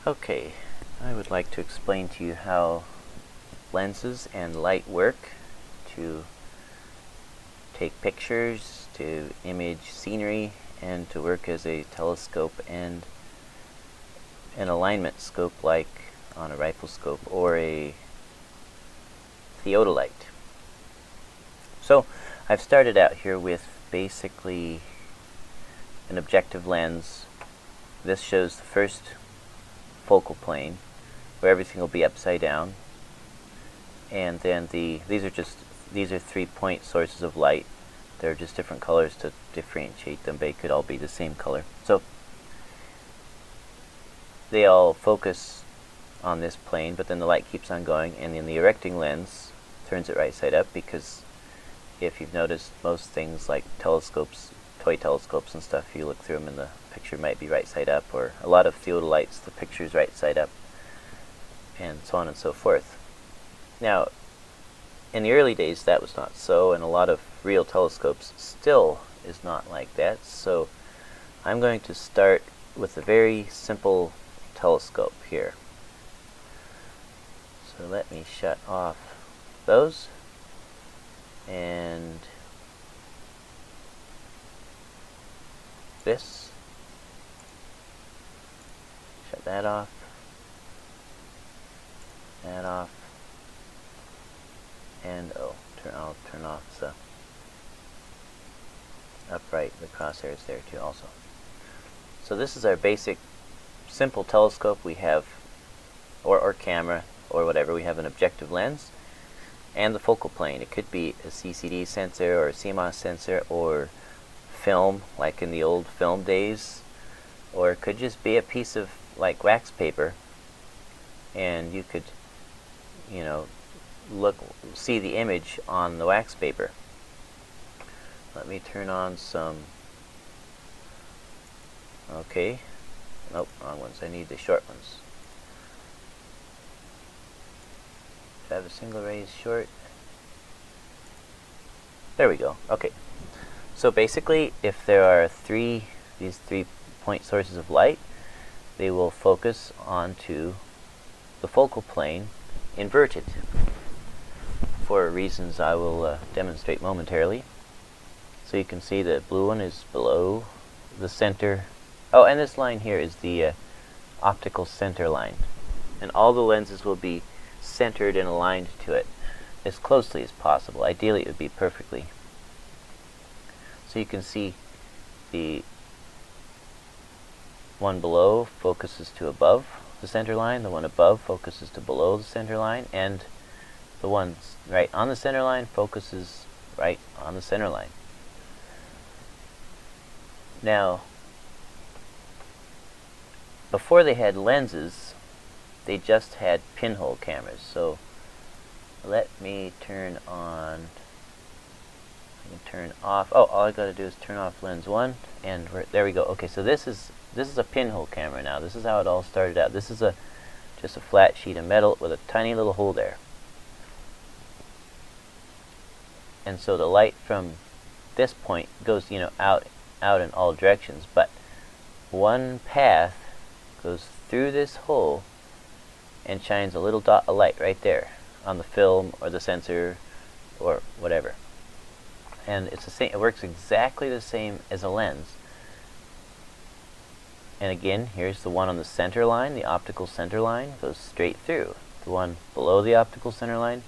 Okay, I would like to explain to you how lenses and light work to take pictures, to image scenery, and to work as a telescope and an alignment scope like on a rifle scope or a theodolite. So I've started out here with basically an objective lens. This shows the first focal plane where everything will be upside down, and then these are 3-point sources of light. They're just different colors to differentiate them. They could all be the same color. So they all focus on this plane, but then the light keeps on going, and then the erecting lens turns it right side up, because if you've noticed, most things like telescopes, toy telescopes and stuff, you look through them and the picture might be right side up, or a lot of theodolites, the picture's right side up, and so on and so forth. Now, in the early days that was not so, and a lot of real telescopes still is not like that, so I'm going to start with a very simple telescope here. So let me shut off those, and this, shut that off, that off, and I'll turn off the upright, the crosshairs there too also. So this is our basic simple telescope. We have, or camera, or whatever. We have an objective lens and the focal plane. It could be a CCD sensor or a CMOS sensor or film, like in the old film days, or it could just be a piece of like wax paper, and you could, you know, see the image on the wax paper. Let me turn on some, okay, nope, wrong ones, I need the short ones. Do I have a single raise short? There we go. Okay. So basically, if there are these 3-point sources of light, they will focus onto the focal plane inverted, for reasons I will demonstrate momentarily. So you can see the blue one is below the center. Oh, and this line here is the optical center line. And all the lenses will be centered and aligned to it as closely as possible. Ideally it would be perfectly. So you can see the one below focuses to above the center line, the one above focuses to below the center line, and the one right on the center line focuses right on the center line. Now, before they had lenses, they just had pinhole cameras. So let me turn on, turn off, oh, all I gotta do is turn off lens 1, and there we go. Okay, so this is a pinhole camera now. This is how it all started out. This is just a flat sheet of metal with a tiny little hole there. And so the light from this point goes, you know, out in all directions, but one path goes through this hole and shines a little dot of light right there on the film or the sensor or whatever. And it's the same, it works exactly the same as a lens. And again, here's the one on the center line, the optical center line, goes straight through. The one below the optical center line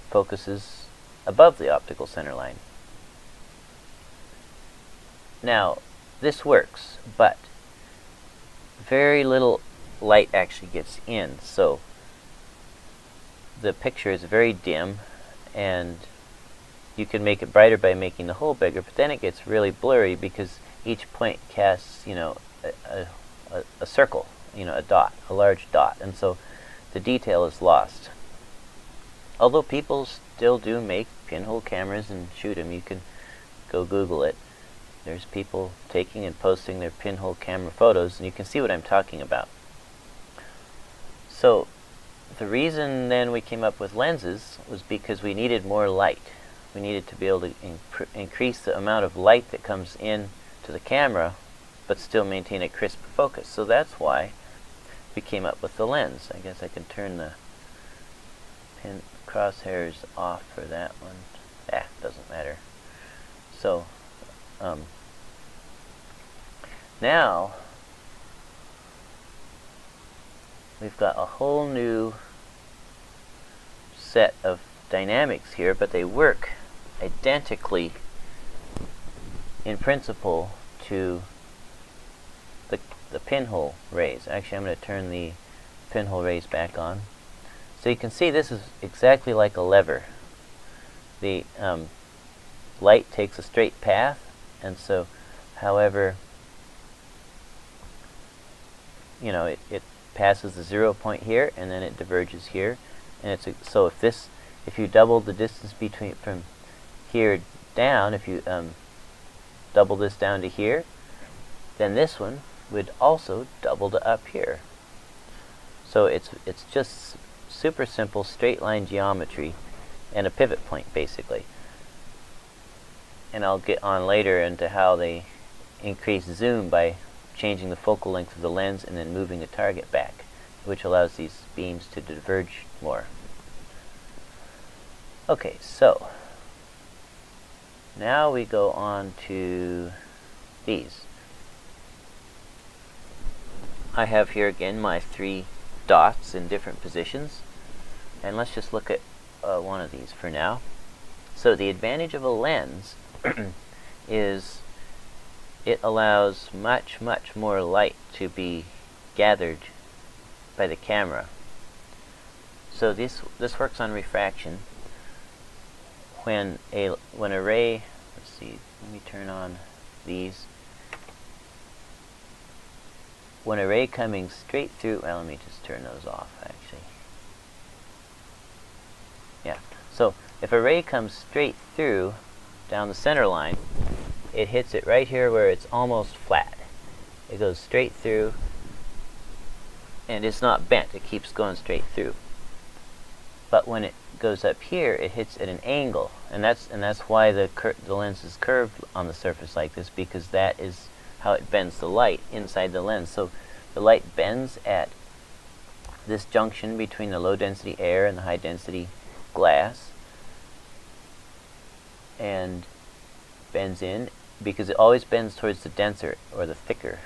focuses above the optical center line. Now, this works, but very little light actually gets in, so the picture is very dim, and you can make it brighter by making the hole bigger, but then it gets really blurry because each point casts, you know, a circle, you know, a dot, a large dot, and so the detail is lost. Although people still do make pinhole cameras and shoot them, you can go Google it. There's people taking and posting their pinhole camera photos, and you can see what I'm talking about. So the reason then we came up with lenses was because we needed more light. We needed to be able to increase the amount of light that comes in to the camera, but still maintain a crisp focus. So that's why we came up with the lens. I guess I can turn the crosshairs off for that one. Doesn't matter. So now we've got a whole new set of dynamics here, but they work identically in principle to the pinhole rays. Actually, I'm going to turn the pinhole rays back on. So you can see this is exactly like a lever. The light takes a straight path, and so however, you know, it passes the 0 point here, and then it diverges here, and it's so if you double the distance between from here down, if you double this down to here, then this one would also double to up here. So it's just super simple straight line geometry and a pivot point, basically. And I'll get on later into how they increase zoom by changing the focal length of the lens and then moving the target back, which allows these beams to diverge more. Okay, so now we go on to these. I have here again my 3 dots in different positions, and let's just look at one of these for now. So the advantage of a lens is it allows much more light to be gathered by the camera. So this works on refraction. When a ray, let's see, let me turn on these. When a ray coming straight through, well, let me just turn those off actually. Yeah, so if a ray comes straight through down the center line, it hits it right here where it's almost flat. It goes straight through, and it's not bent, it keeps going straight through. But when it goes up here, it hits at an angle, and that's why the lens is curved on the surface like this, because that is how it bends the light inside the lens. So the light bends at this junction between the low density air and the high density glass, and bends in because it always bends towards the denser or the thicker.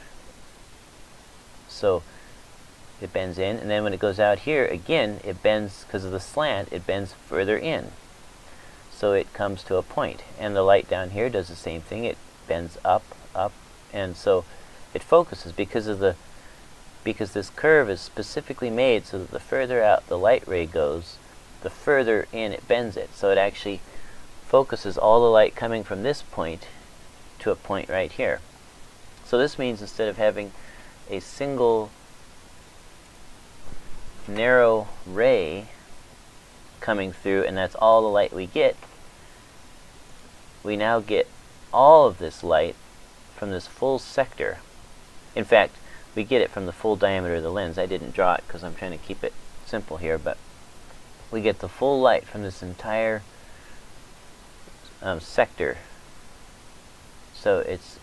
So it bends in, and then when it goes out here again, it bends because of the slant, it bends further in. So it comes to a point, and the light down here does the same thing. It bends up, and so it focuses because this curve is specifically made so that the further out the light ray goes, the further in it bends it. So it actually focuses all the light coming from this point to a point right here. So this means instead of having a single narrow ray coming through and that's all the light we get, we now get all of this light from this full sector. In fact, we get it from the full diameter of the lens. I didn't draw it because I'm trying to keep it simple here, but we get the full light from this entire sector. So it's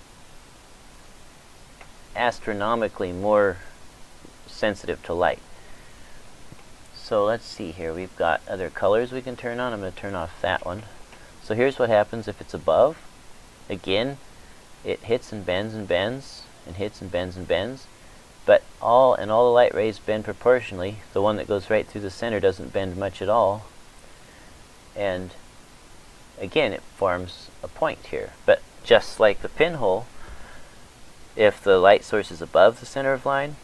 astronomically more sensitive to light. So let's see here. We've got other colors we can turn on. I'm going to turn off that one. So here's what happens if it's above. Again, it hits and bends and bends and hits and bends and bends. But all the light rays bend proportionally. The one that goes right through the center doesn't bend much at all. And again, it forms a point here. But just like the pinhole, if the light source is above the center of line,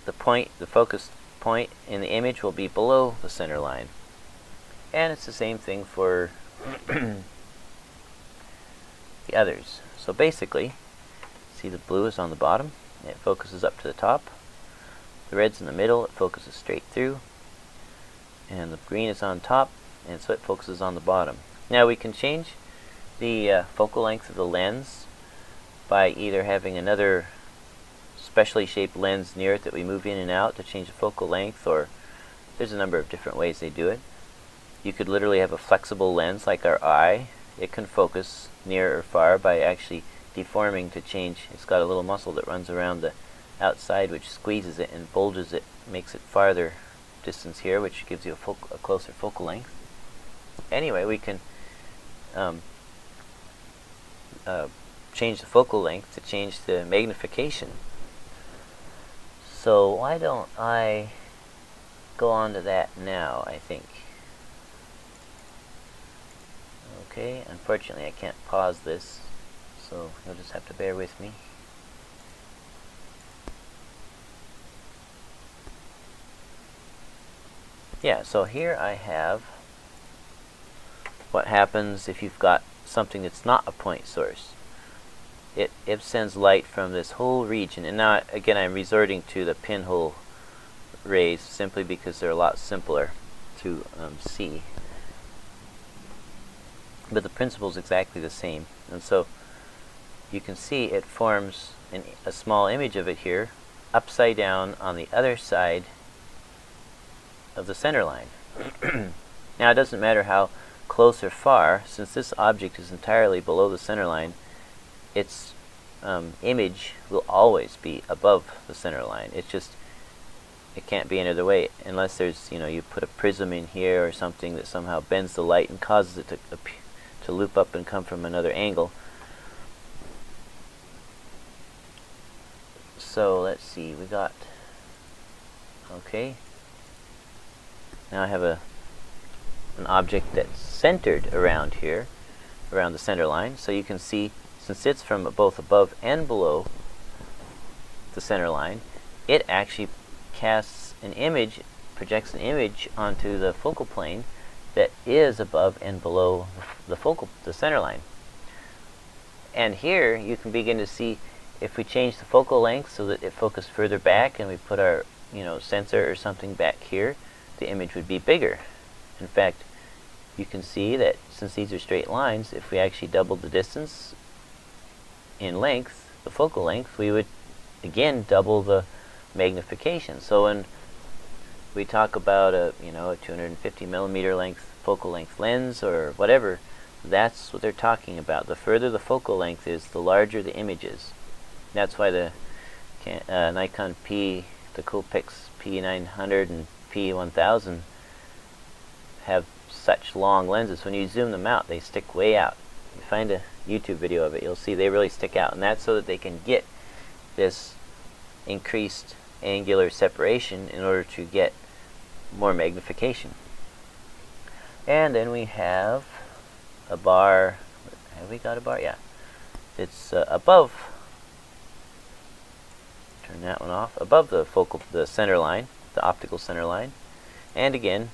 the focus point in the image will be below the center line. And it's the same thing for the others. So basically, see the blue is on the bottom, it focuses up to the top. The red's in the middle, it focuses straight through. And the green is on top, and so it focuses on the bottom. Now we can change the focal length of the lens by either having another specially shaped lens near it that we move in and out to change the focal length, or there's a number of different ways they do it. You could literally have a flexible lens like our eye. It can focus near or far by actually deforming to change. It's got a little muscle that runs around the outside, which squeezes it and bulges it, makes it farther distance here, which gives you a closer focal length. Anyway, we can change the focal length to change the magnification. So why don't I go on to that now, I think. Okay, unfortunately I can't pause this, so you'll just have to bear with me. Yeah, so here I have what happens if you've got something that's not a point source. It sends light from this whole region, and now again I'm resorting to the pinhole rays simply because they're a lot simpler to see. But the principle is exactly the same, and so you can see it forms a small image of it here, upside down on the other side of the center line. Now it doesn't matter how close or far, since this object is entirely below the center line, its image will always be above the center line. It's just, it can't be any other way unless there's, you put a prism in here or something that somehow bends the light and causes it to loop up and come from another angle. So let's see, we got, okay, now I have an object that's centered around here, around the center line. So you can see, since it's from both above and below the center line, it actually casts an image, projects an image onto the focal plane that is above and below the center line. And here you can begin to see, if we change the focal length so that it focused further back and we put our sensor or something back here, the image would be bigger. In fact, you can see that since these are straight lines, if we actually doubled the distance in length, the focal length, we would again double the magnification. So when we talk about a 250 millimeter length focal length lens or whatever, that's what they're talking about. The further the focal length is, the larger the image is. That's why the Nikon P, the Coolpix P900 and P1000 have such long lenses. When you zoom them out, they stick way out. You find a YouTube video of it, you'll see they really stick out, and that's so that they can get this increased angular separation in order to get more magnification. And then we have a bar. Have we got a bar? Yeah. It's above. Turn that one off. Above the center line, the optical center line. And again,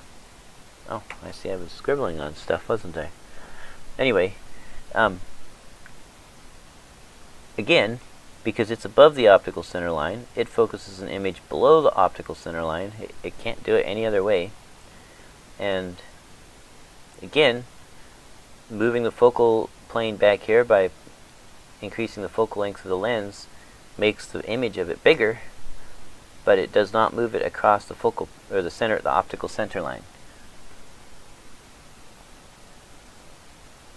oh, I see I was scribbling on stuff, wasn't I? Anyway, again, because it's above the optical center line, it focuses an image below the optical center line. It can't do it any other way. And again, moving the focal plane back here by increasing the focal length of the lens makes the image of it bigger, but it does not move it across the focal or the optical center line.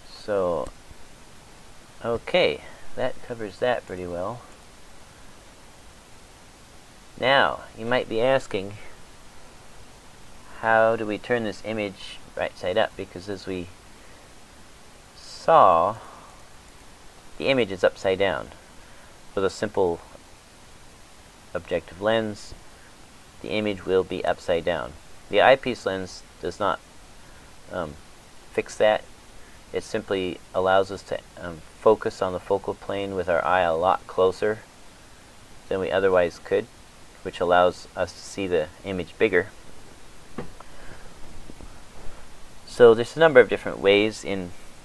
So, okay, that covers that pretty well. Now, you might be asking, how do we turn this image right side up? Because as we saw, the image is upside down. With a simple objective lens, the image will be upside down. The eyepiece lens does not fix that. It simply allows us to focus on the focal plane with our eye a lot closer than we otherwise could, which allows us to see the image bigger. So there's a number of different ways.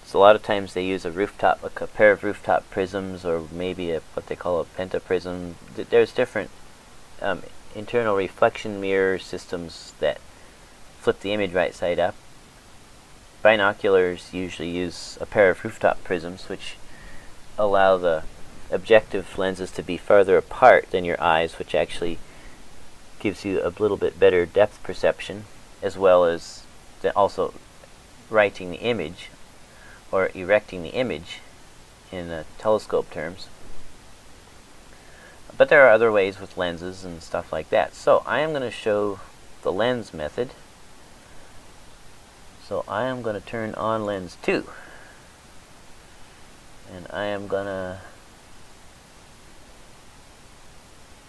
So a lot of times they use a pair of rooftop prisms, or maybe what they call a pentaprism. There's different internal reflection mirror systems that flip the image right side up. Binoculars usually use a pair of rooftop prisms, which allow the objective lenses to be farther apart than your eyes, which actually gives you a little bit better depth perception, as well as also righting the image, or erecting the image in telescope terms. But there are other ways with lenses and stuff like that. So I am going to show the lens method. So I am going to turn on lens 2. And I am going to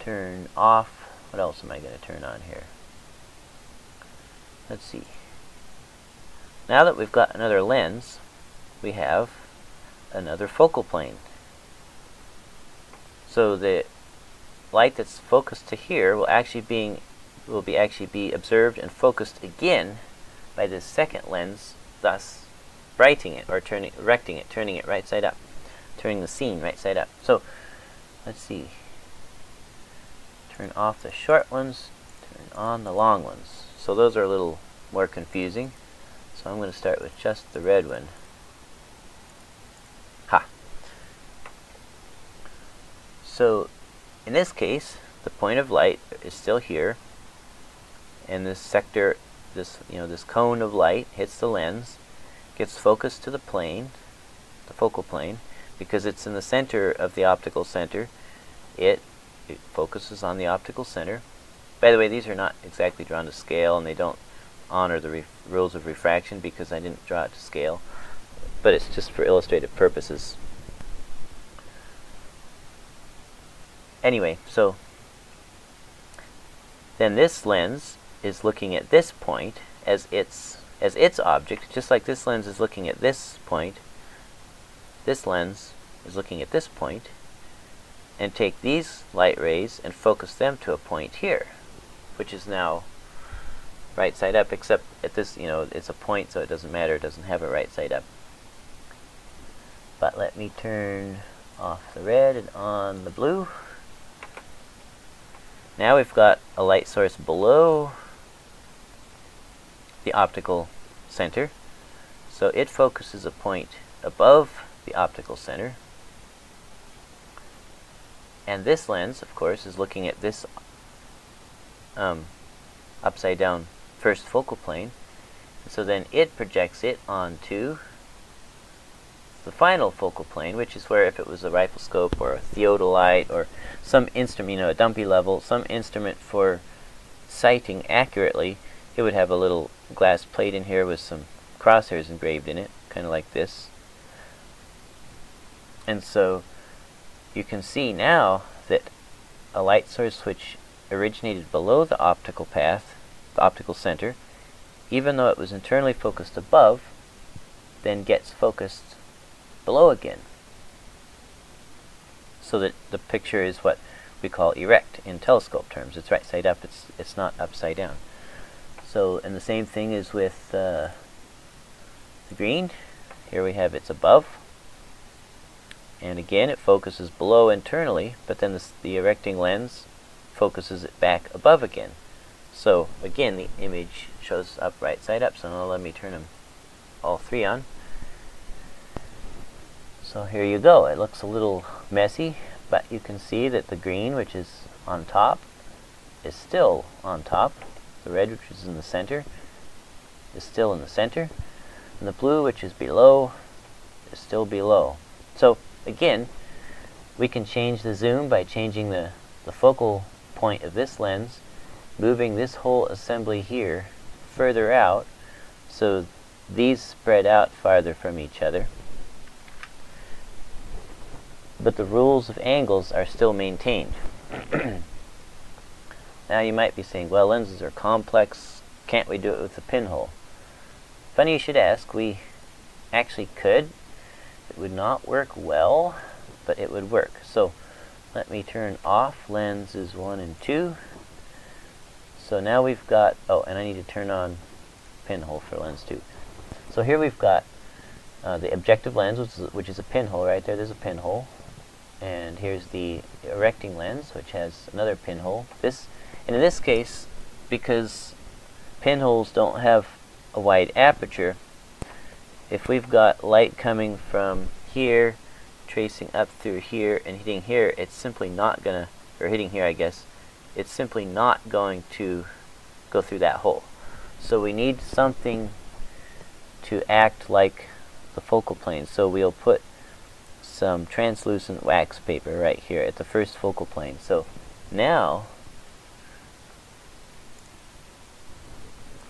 turn off, what else am I going to turn on here? Let's see. Now that we've got another lens, we have another focal plane. So the light that's focused to here will actually be observed and focused again by this second lens, thus righting it, or erecting it, turning it right side up, turning the scene right side up. So let's see. Turn off the short ones, turn on the long ones. So those are a little more confusing. So I'm going to start with just the red one. Ha! So in this case, the point of light is still here, and this sector, this cone of light hits the lens, gets focused to the plane, the focal plane, because it's in the center of the optical center. It focuses on the optical center. By the way, these are not exactly drawn to scale, and they don't honor the rules of refraction because I didn't draw it to scale, but it's just for illustrative purposes. Anyway, so then this lens is looking at this point as its object, just like this lens is looking at this point. This lens is looking at this point, and take these light rays and focus them to a point here, which is now right side up, except at this, it's a point, so it doesn't matter, it doesn't have a right side up. But let me turn off the red and on the blue. Now we've got a light source below the optical center, so it focuses a point above the optical center. And this lens, of course, is looking at this upside down first focal plane. And so then it projects it onto the final focal plane, which is where, if it was a rifle scope or a theodolite or some instrument, a dumpy level, some instrument for sighting accurately, it would have a little glass plate in here with some crosshairs engraved in it, kind of like this. And so you can see now that a light source which originated below the optical path, the optical center, even though it was internally focused above, then gets focused below again. So that the picture is what we call erect in telescope terms. It's right side up, it's not upside down. So, and the same thing is with the green. Here we have it's above, and again it focuses below internally, but then the erecting lens focuses it back above again. So again, the image shows up right side up. So now let me turn them all three on. So here you go. It looks a little messy, but you can see that the green, which is on top, is still on top. The red, which is in the center, is still in the center. And the blue, which is below, is still below. So again, we can change the zoom by changing the focal point of this lens, moving this whole assembly here further out, so these spread out farther from each other. But the rules of angles are still maintained. Now you might be saying, well, lenses are complex, can't we do it with a pinhole? Funny you should ask. We actually could. It would not work well, but it would work. So let me turn off lenses 1 and 2. So now we've got, oh, and I need to turn on pinhole for lens 2. So here we've got the objective lens, which is a pinhole right there. There's a pinhole. And here's the erecting lens, which has another pinhole. And in this case, because pinholes don't have a wide aperture, if we've got light coming from here, tracing up through here and hitting here, it's simply not gonna, or hitting here I guess, it's simply not going to go through that hole. So we need something to act like the focal plane. So we'll put some translucent wax paper right here at the first focal plane. So now,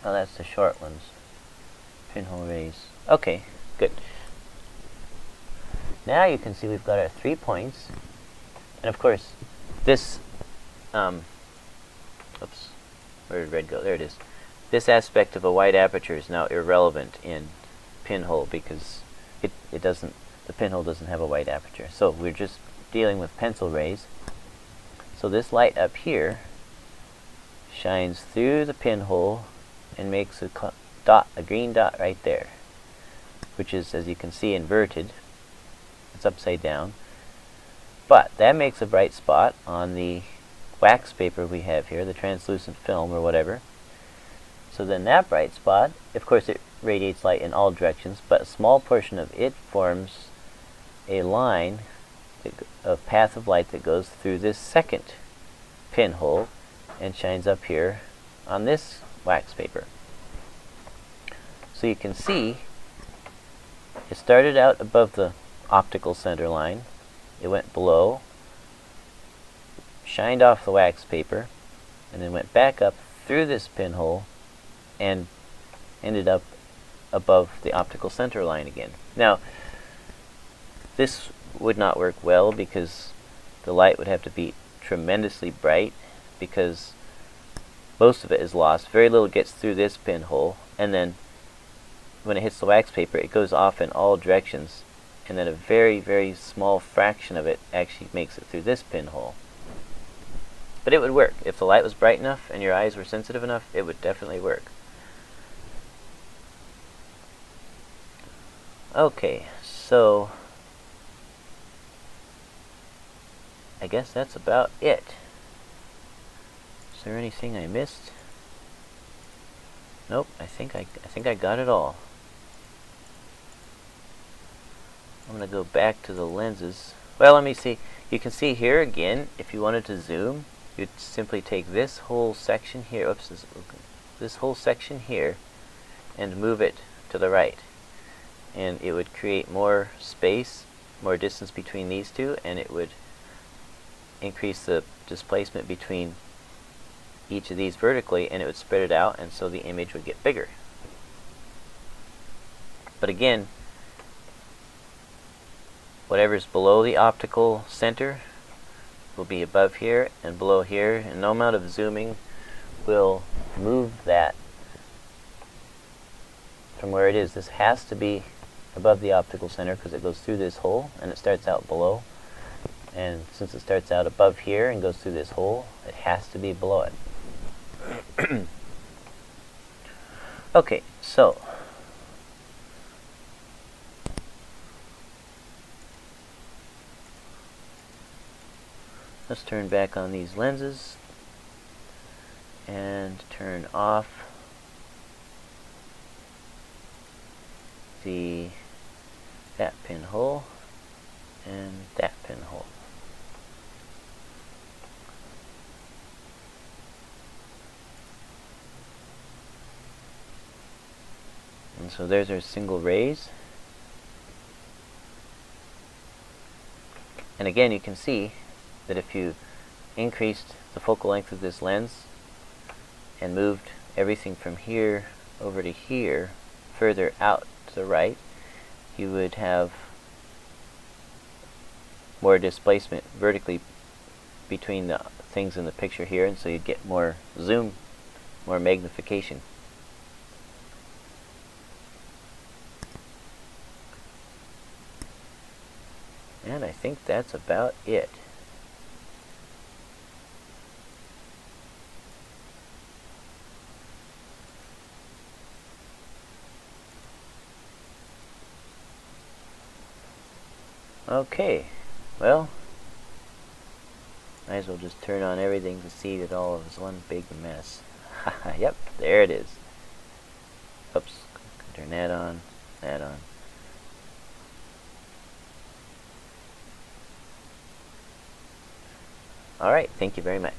oh, that's the short ones. Pinhole rays. Okay, good. Now you can see we've got our 3 points, and of course this oops, where did red go? There it is. This aspect of a wide aperture is now irrelevant in pinhole because it doesn't, the pinhole doesn't have a wide aperture. So we're just dealing with pencil rays. So this light up here shines through the pinhole and makes a green dot right there, which is, as you can see, inverted. It's upside down. But that makes a bright spot on the wax paper we have here, the translucent film or whatever. So then that bright spot, of course it radiates light in all directions, but a small portion of it forms a line, a path of light that goes through this second pinhole and shines up here on this wax paper. So you can see it started out above the optical center line, it went below, shined off the wax paper, and then went back up through this pinhole and ended up above the optical center line again. Now, this would not work well because the light would have to be tremendously bright, because most of it is lost. Very little gets through this pinhole, and then when it hits the wax paper it goes off in all directions, and then a very, very small fraction of it actually makes it through this pinhole. But it would work. If the light was bright enough and your eyes were sensitive enough, it would definitely work. Okay, so I guess that's about it. Is there anything I missed? Nope, I think I got it all. I'm going to go back to the lenses. Well, let me see. You can see here again, if you wanted to zoom, you'd simply take this whole section here, oops, this whole section here, and move it to the right. And it would create more space, more distance between these two, and it would increase the displacement between each of these vertically, and it would spread it out, and so the image would get bigger. But again, whatever's below the optical center will be above here and below here, and no amount of zooming will move that from where it is. This has to be above the optical center because it goes through this hole and it starts out below, and since it starts out above here and goes through this hole, it has to be below it. Okay, so let's turn back on these lenses and turn off that pinhole and that pinhole. And so there's our single rays. And again, you can see that if you increased the focal length of this lens and moved everything from here over to here, further out to the right, you would have more displacement vertically between the things in the picture here, and so you'd get more zoom, more magnification. And I think that's about it. Okay, well, might as well just turn on everything to see that all is one big mess. Yep, there it is. Oops, turn that on, that on. Alright, thank you very much.